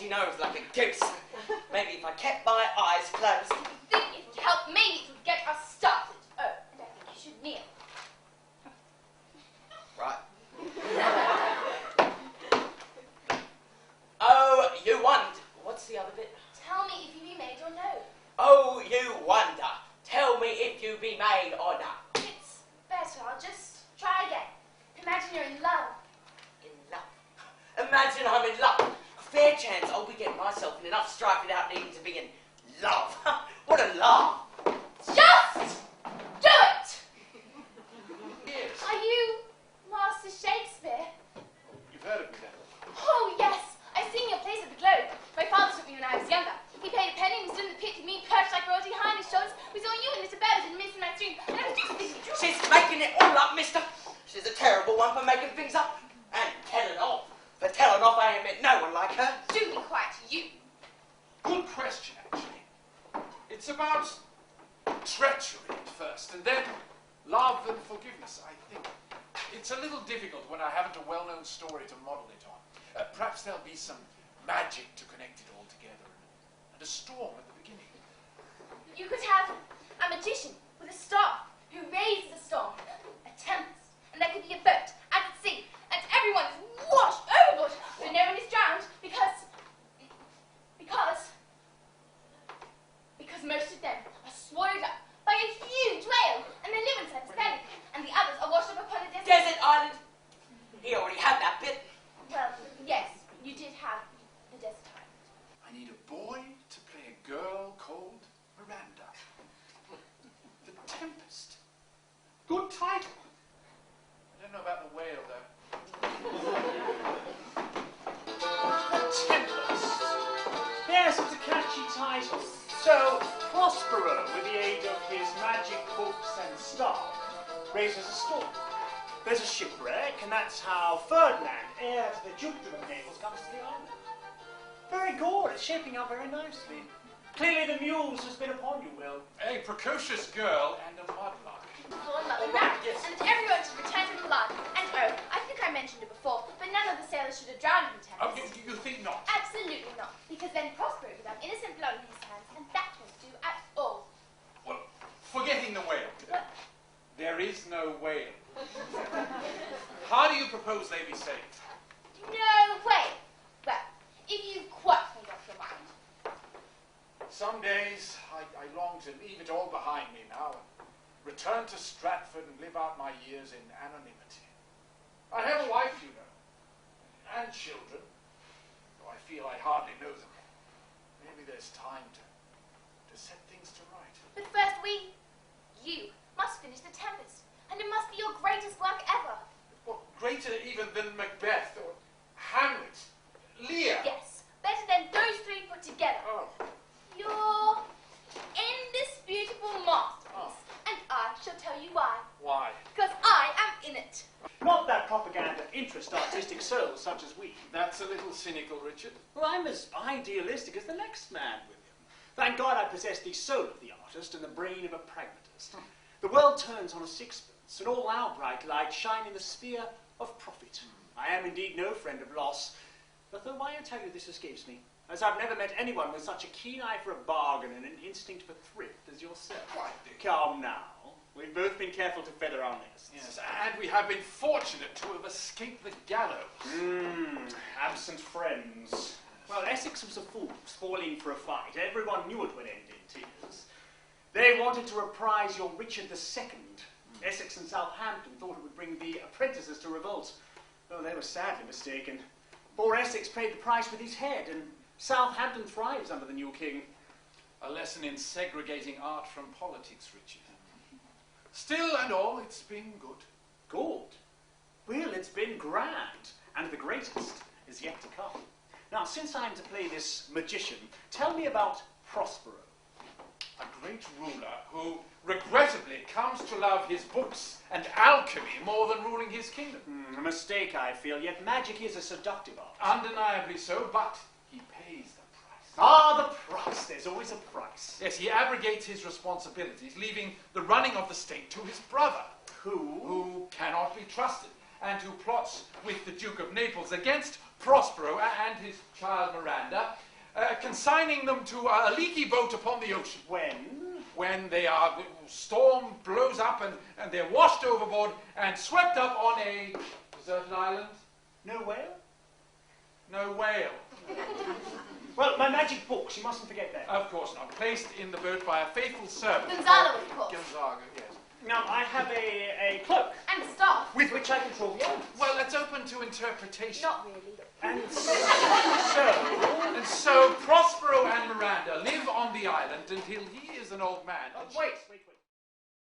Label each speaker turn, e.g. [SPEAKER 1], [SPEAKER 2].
[SPEAKER 1] snotty nose like a goose. Maybe if I kept my eyes closed.
[SPEAKER 2] I think it would help. Maybe it would get us started. Oh, and I think you should kneel.
[SPEAKER 1] Right. Oh, you wonder. What's the other bit?
[SPEAKER 2] Tell me if you be made or no.
[SPEAKER 1] Oh, you wonder. Tell me if you be made or not.
[SPEAKER 2] It's better. I'll just try again. Imagine you're in love.
[SPEAKER 1] In love? Imagine I'm in love. A fair chance I'll be getting myself in enough strife without needing to be in love. What a laugh.
[SPEAKER 2] Just do it!
[SPEAKER 1] Yes.
[SPEAKER 2] Are you Master Shakespeare?
[SPEAKER 3] You've heard of me then?
[SPEAKER 2] Oh, yes. I've seen your plays at the Globe. My father took me when I was younger. He paid a penny and was stood in the pit with me, perched like royalty behind his shoulders. We saw you and Mr. Burns in Midsummer Stream, and I was just thinking...
[SPEAKER 1] She's making it all up, mister. She's a terrible one for making things up. And telling off. For telling off, I ain't met no one like her.
[SPEAKER 2] Do be quiet, you.
[SPEAKER 3] Good question, actually. It's about treachery at first, and then love and forgiveness, I think. It's a little difficult when I haven't a well-known story to model it on. Perhaps there'll be some magic to connect it all together, and a storm at the beginning.
[SPEAKER 2] You could have a magician with a staff who raises a storm, a tempest, and there could be a boat out at sea, and everyone is washed overboard, but no one is drowned because most of them are swallowed up by a huge whale, and they live inside its belly, and the others are washed up upon a
[SPEAKER 1] Desert island. He already had that bit.
[SPEAKER 2] Well, yes, you did have the desert island.
[SPEAKER 3] I need a boy to play a girl called Miranda. The Tempest. Good title. I don't know about the whale, though. The Tempest.
[SPEAKER 4] Yes, it's a catchy title. So, Prospero, with the aid of his magic books and staff, raises a storm. There's a shipwreck, and that's how Ferdinand, heir to the dukedom of Naples, comes to the island. Very good. It's shaping up very nicely. Clearly the muse has been upon you, Will.
[SPEAKER 3] A precocious girl and a mudlark.
[SPEAKER 2] Lord Mother Rat, and everyone should return to the land. And oh, I think I mentioned it before, but none of the sailors should have drowned in the
[SPEAKER 3] Oh,
[SPEAKER 2] Thames.
[SPEAKER 3] you think not?
[SPEAKER 2] Absolutely not, because then Prospero would have innocent blood in his hands, and that won't do at all.
[SPEAKER 3] Well, forgetting the whale.
[SPEAKER 2] What?
[SPEAKER 3] There is no whale. How do you propose they be saved?
[SPEAKER 2] No way. Well, if you've quite made up your mind.
[SPEAKER 3] Some days I long to leave it all behind me now and return to Stratford and live out my years in anonymity. I have a wife, you know, and children, though I feel I hardly know them. Maybe there's time to set things to right.
[SPEAKER 2] But first you must finish The Tempest, and it must be your greatest work ever.
[SPEAKER 3] What, greater even than Macbeth or Hamlet, Lear?
[SPEAKER 2] Yes, better than those three put together.
[SPEAKER 3] Oh.
[SPEAKER 2] Your indisputable masterpiece, and I shall tell you why.
[SPEAKER 3] Why?
[SPEAKER 2] Because I am in it.
[SPEAKER 4] Not that propaganda interests artistic souls such as we.
[SPEAKER 3] That's a little cynical, Richard.
[SPEAKER 4] Well, I'm as idealistic as the next man, William. Thank God I possess the soul of the artist and the brain of a pragmatist. The world turns on a sixpence, and all our bright lights shine in the sphere of profit. I am indeed no friend of loss, but though why I tell you this escapes me, as I've never met anyone with such a keen eye for a bargain and an instinct for thrift as yourself.
[SPEAKER 3] Quite, Dick.
[SPEAKER 4] Come now. We've both been careful to feather our nests.
[SPEAKER 3] Yes, and we have been fortunate to have escaped the gallows.
[SPEAKER 4] Absent friends. Well, Essex was a fool, spoiling for a fight. Everyone knew it would end in tears. They wanted to reprise your Richard II. Essex and Southampton thought it would bring the apprentices to revolt. Oh, they were sadly mistaken. Poor Essex paid the price with his head, and Southampton thrives under the new king.
[SPEAKER 3] A lesson in segregating art from politics, Richard. Still and all, it's been good.
[SPEAKER 4] Good? Well, it's been grand, and the greatest is yet to come. Now, since I'm to play this magician, tell me about Prospero.
[SPEAKER 3] A great ruler who, regrettably, comes to love his books and alchemy more than ruling his kingdom.
[SPEAKER 4] A mistake, I feel, yet magic is a seductive art.
[SPEAKER 3] Undeniably so, but he pays the price.
[SPEAKER 4] Ah, the price. There's always a price.
[SPEAKER 3] Yes, he abrogates his responsibilities, leaving the running of the state to his brother,
[SPEAKER 4] Who?
[SPEAKER 3] who cannot be trusted. and who plots with the Duke of Naples against Prospero and his child Miranda, consigning them to a leaky boat upon the ocean. When the storm blows up and they're washed overboard and swept up on a deserted island.
[SPEAKER 4] No whale?
[SPEAKER 3] No whale.
[SPEAKER 4] Well, my magic books, you mustn't forget that.
[SPEAKER 3] Of course not. Placed in the boat by a faithful servant.
[SPEAKER 2] Gonzalo, of course.
[SPEAKER 3] Gonzago, yes.
[SPEAKER 4] Now, I have a cloak.
[SPEAKER 2] And a staff.
[SPEAKER 4] With which I control the elements.
[SPEAKER 3] Well, it's open to interpretation.
[SPEAKER 2] Not really.
[SPEAKER 4] And
[SPEAKER 3] so Prospero and Miranda live on the island until he is an old man.
[SPEAKER 4] Wait.